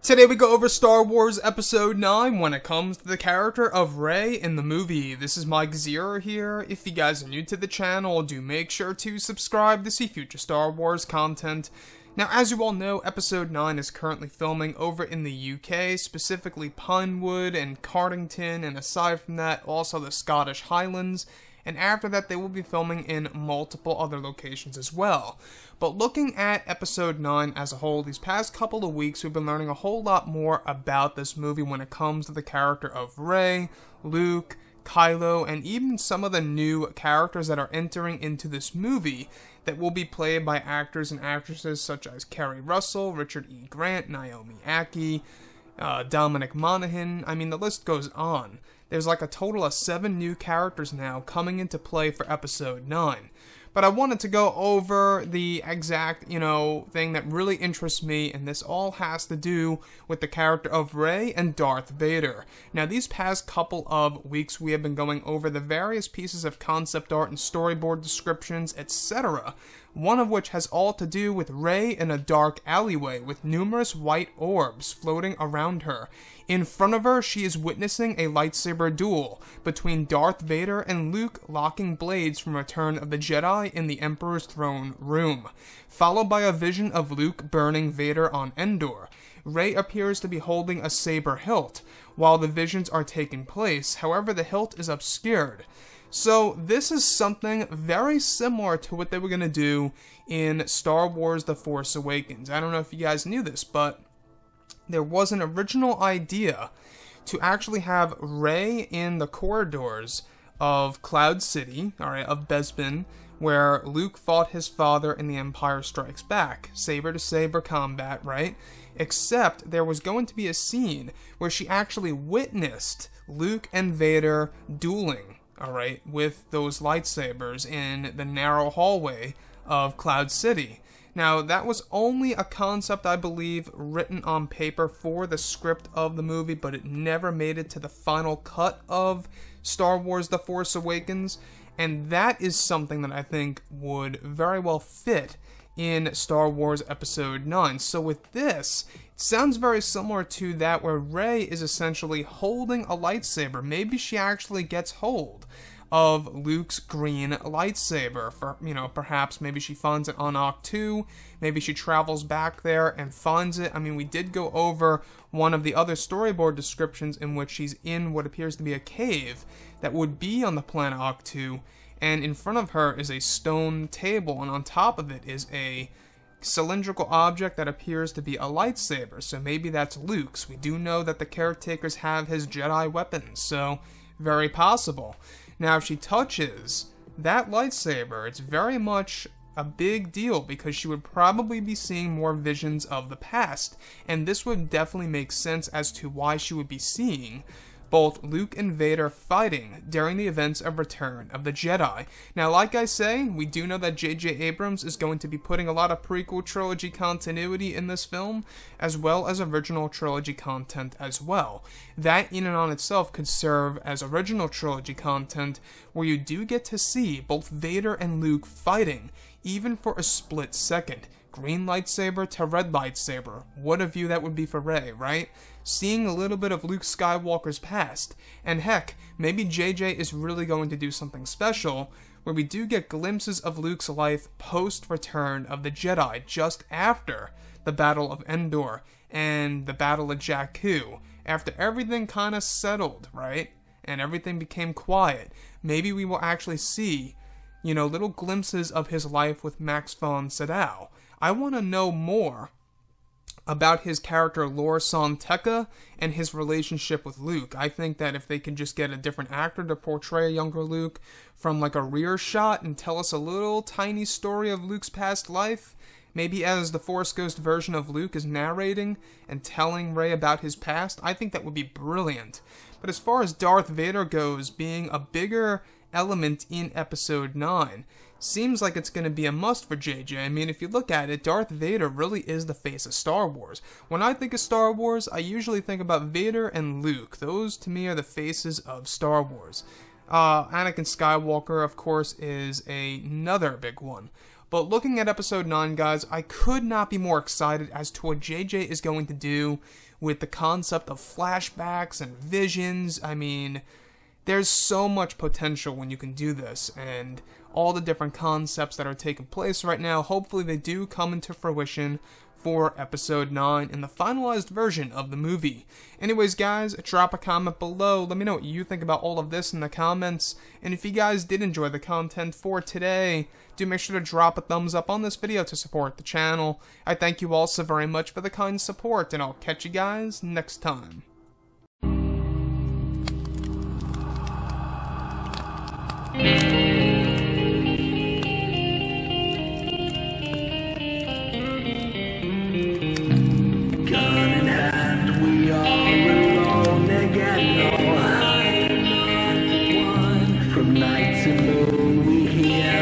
Today we go over Star Wars Episode 9 when it comes to the character of Rey in the movie. This is Mike Zero here. If you guys are new to the channel, do make sure to subscribe to see future Star Wars content. Now, as you all know, Episode 9 is currently filming over in the UK, specifically Pinewood and Cardington, and aside from that, also the Scottish Highlands. And after that, they will be filming in multiple other locations as well. But looking at Episode 9 as a whole, these past couple of weeks, we've been learning a whole lot more about this movie when it comes to the character of Rey, Luke, Kylo, and even some of the new characters that are entering into this movie that will be played by actors and actresses such as Kerry Russell, Richard E. Grant, Naomi Ackie, Dominic Monaghan. I mean, the list goes on. There's like a total of 7 new characters now coming into play for Episode 9. But I wanted to go over the exact, thing that really interests me, and this all has to do with the character of Rey and Darth Vader. Now, these past couple of weeks, we have been going over the various pieces of concept art and storyboard descriptions, etc., one of which has all to do with Rey in a dark alleyway with numerous white orbs floating around her. In front of her, she is witnessing a lightsaber duel between Darth Vader and Luke locking blades from Return of the Jedi in the Emperor's throne room, followed by a vision of Luke burning Vader on Endor. Rey appears to be holding a saber hilt while the visions are taking place, however the hilt is obscured. So this is something very similar to what they were going to do in Star Wars The Force Awakens. I don't know if you guys knew this, but there was an original idea to actually have Rey in the corridors of Cloud City, of Bespin, where Luke fought his father in The Empire Strikes Back. Saber-to-saber combat, right? Except there was going to be a scene where she actually witnessed Luke and Vader dueling, with those lightsabers in the narrow hallway of Cloud City. Now, that was only a concept, I believe, written on paper for the script of the movie, but it never made it to the final cut of Star Wars The Force Awakens, and that is something that I think would very well fit in Star Wars Episode 9. So with this, it sounds very similar to that where Rey is essentially holding a lightsaber. Maybe she actually gets hold of Luke's green lightsaber. Perhaps maybe she finds it on Ahch-To, maybe she travels back there and finds it. I mean, we did go over one of the other storyboard descriptions in which she's in what appears to be a cave that would be on the planet Ahch-To, and in front of her is a stone table, and on top of it is a cylindrical object that appears to be a lightsaber, so maybe that's Luke's. We do know that the caretakers have his Jedi weapons, so very possible. Now, if she touches that lightsaber, it's very much a big deal because she would probably be seeing more visions of the past, and this would definitely make sense as to why she would be seeing both Luke and Vader fighting during the events of Return of the Jedi. Now, like I say, we do know that J.J. Abrams is going to be putting a lot of prequel trilogy continuity in this film, as well as original trilogy content as well. That in and on itself could serve as original trilogy content, where you do get to see both Vader and Luke fighting, even for a split second. Green lightsaber to red lightsaber. What a view that would be for Rey, right? Seeing a little bit of Luke Skywalker's past. And heck, maybe JJ is really going to do something special, where we do get glimpses of Luke's life post-Return of the Jedi, just after the Battle of Endor and the Battle of Jakku. After everything kind of settled, right? And everything became quiet. Maybe we will actually see, little glimpses of his life with Max von Sydow. I want to know more about his character Lor San Tekka and his relationship with Luke. I think that if they could just get a different actor to portray a younger Luke from like a rear shot and tell us a little tiny story of Luke's past life, maybe as the Force Ghost version of Luke is narrating and telling Rey about his past, I think that would be brilliant. But as far as Darth Vader goes, being a bigger element in Episode 9, seems like it's going to be a must for JJ. I mean, if you look at it, Darth Vader really is the face of Star Wars. When I think of Star Wars, I usually think about Vader and Luke. Those, to me, are the faces of Star Wars. Anakin Skywalker, of course, is another big one. But looking at episode 9, guys, I could not be more excited as to what JJ is going to do with the concept of flashbacks and visions. I mean, there's so much potential when you can do this, and all the different concepts that are taking place right now, hopefully they do come into fruition for episode 9 in the finalized version of the movie. Anyways, guys, drop a comment below. Let me know what you think about all of this in the comments. And if you guys did enjoy the content for today, do make sure to drop a thumbs up on this video to support the channel. I thank you all so very much for the kind support, and I'll catch you guys next time. From night to moon we hear